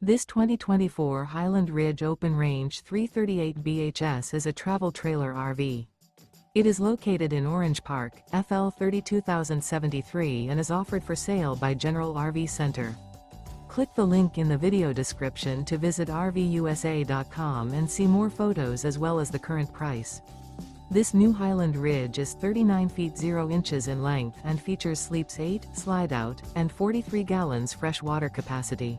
This 2024 Highland Ridge Open Range 338 BHS is a travel trailer RV. It is located in Orange Park, FL 32073 and is offered for sale by General RV Center. Click the link in the video description to visit RVUSA.com and see more photos as well as the current price. This new Highland Ridge is 39 feet 0 inches in length and features sleeps 8, slide-out, and 43 gallons fresh water capacity.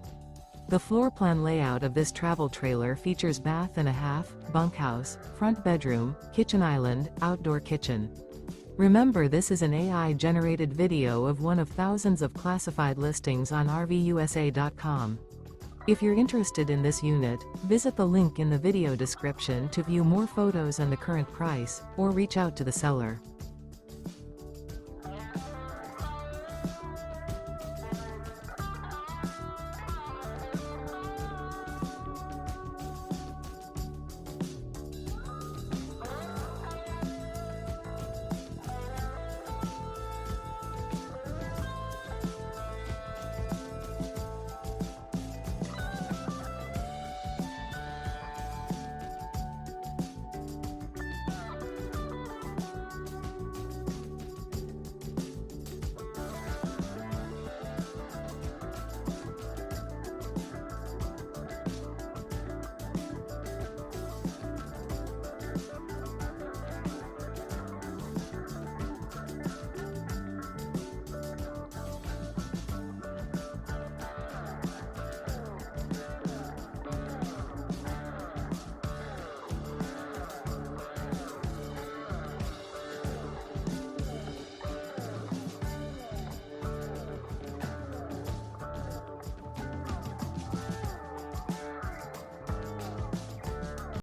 The floor plan layout of this travel trailer features bath and a half, bunkhouse, front bedroom, kitchen island, outdoor kitchen. Remember, this is an AI-generated video of one of thousands of classified listings on RVUSA.com. If you're interested in this unit, visit the link in the video description to view more photos and the current price, or reach out to the seller.